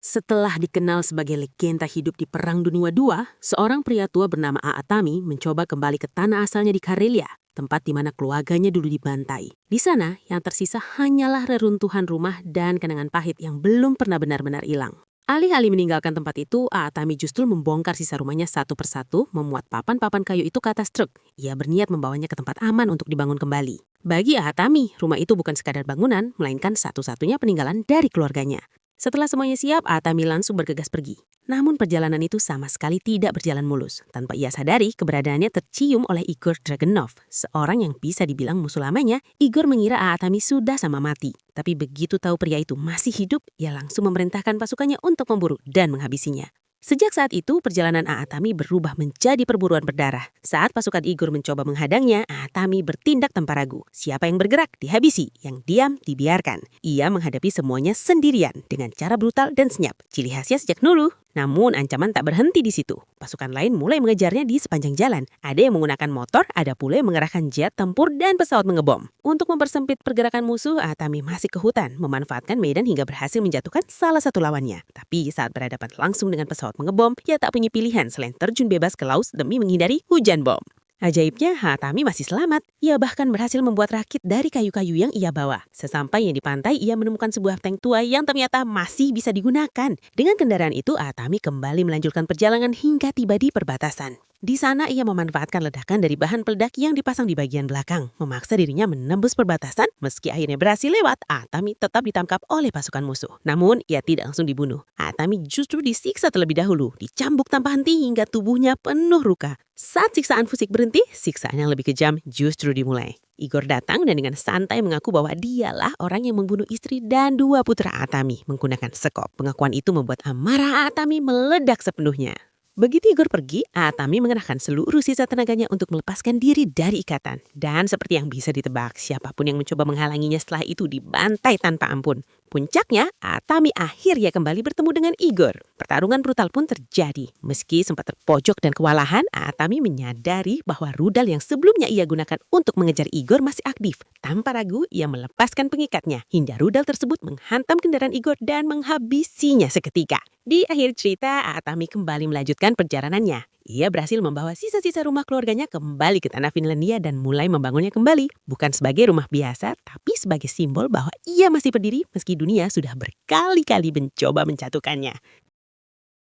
Setelah dikenal sebagai legenda hidup di Perang Dunia II, seorang pria tua bernama Aatami mencoba kembali ke tanah asalnya di Karelia, tempat di mana keluarganya dulu dibantai. Di sana, yang tersisa hanyalah reruntuhan rumah dan kenangan pahit yang belum pernah benar-benar hilang. Alih-alih meninggalkan tempat itu, Aatami justru membongkar sisa rumahnya satu persatu, memuat papan-papan kayu itu ke atas truk. Ia berniat membawanya ke tempat aman untuk dibangun kembali. Bagi Aatami, rumah itu bukan sekadar bangunan, melainkan satu-satunya peninggalan dari keluarganya. Setelah semuanya siap, Aatami langsung bergegas pergi. Namun perjalanan itu sama sekali tidak berjalan mulus. Tanpa ia sadari, keberadaannya tercium oleh Igor Dragunov, seorang yang bisa dibilang musuh lamanya. Igor mengira Aatami sudah sama mati. Tapi begitu tahu pria itu masih hidup, ia langsung memerintahkan pasukannya untuk memburu dan menghabisinya. Sejak saat itu, perjalanan Aatami berubah menjadi perburuan berdarah. Saat pasukan Igor mencoba menghadangnya, Aatami bertindak tanpa ragu. Siapa yang bergerak, dihabisi. Yang diam, dibiarkan. Ia menghadapi semuanya sendirian, dengan cara brutal dan senyap. Ciri khasnya sejak dulu. Namun ancaman tak berhenti di situ. Pasukan lain mulai mengejarnya di sepanjang jalan. Ada yang menggunakan motor, ada pula yang mengerahkan jet tempur dan pesawat mengebom. Untuk mempersempit pergerakan musuh, Aatami masih ke hutan, memanfaatkan medan hingga berhasil menjatuhkan salah satu lawannya. Tapi saat berhadapan langsung dengan pesawat mengebom, ia tak punya pilihan selain terjun bebas ke laut demi menghindari hujan bom. Ajaibnya, Aatami masih selamat. Ia bahkan berhasil membuat rakit dari kayu-kayu yang ia bawa. Sesampainya di pantai, ia menemukan sebuah tank tua yang ternyata masih bisa digunakan. Dengan kendaraan itu, Aatami kembali melanjutkan perjalanan hingga tiba di perbatasan. Di sana, ia memanfaatkan ledakan dari bahan peledak yang dipasang di bagian belakang, memaksa dirinya menembus perbatasan. Meski akhirnya berhasil lewat, Aatami tetap ditangkap oleh pasukan musuh. Namun, ia tidak langsung dibunuh. Aatami justru disiksa terlebih dahulu, dicambuk tanpa henti hingga tubuhnya penuh luka. Saat siksaan fisik berhenti, siksaan yang lebih kejam justru dimulai. Igor datang dan dengan santai mengaku bahwa dialah orang yang membunuh istri dan dua putra Aatami menggunakan sekop. Pengakuan itu membuat amarah Aatami meledak sepenuhnya. Begitu Igor pergi, Aatami mengerahkan seluruh sisa tenaganya untuk melepaskan diri dari ikatan. Dan seperti yang bisa ditebak, siapapun yang mencoba menghalanginya setelah itu dibantai tanpa ampun. Puncaknya, Aatami akhirnya kembali bertemu dengan Igor. Pertarungan brutal pun terjadi. Meski sempat terpojok dan kewalahan, Aatami menyadari bahwa rudal yang sebelumnya ia gunakan untuk mengejar Igor masih aktif. Tanpa ragu, ia melepaskan pengikatnya hingga rudal tersebut menghantam kendaraan Igor dan menghabisinya seketika. Di akhir cerita, Aatami kembali melanjutkan perjalanannya. Ia berhasil membawa sisa-sisa rumah keluarganya kembali ke tanah Finlandia dan mulai membangunnya kembali. Bukan sebagai rumah biasa, tapi sebagai simbol bahwa ia masih berdiri meski dunia sudah berkali-kali mencoba menjatuhkannya.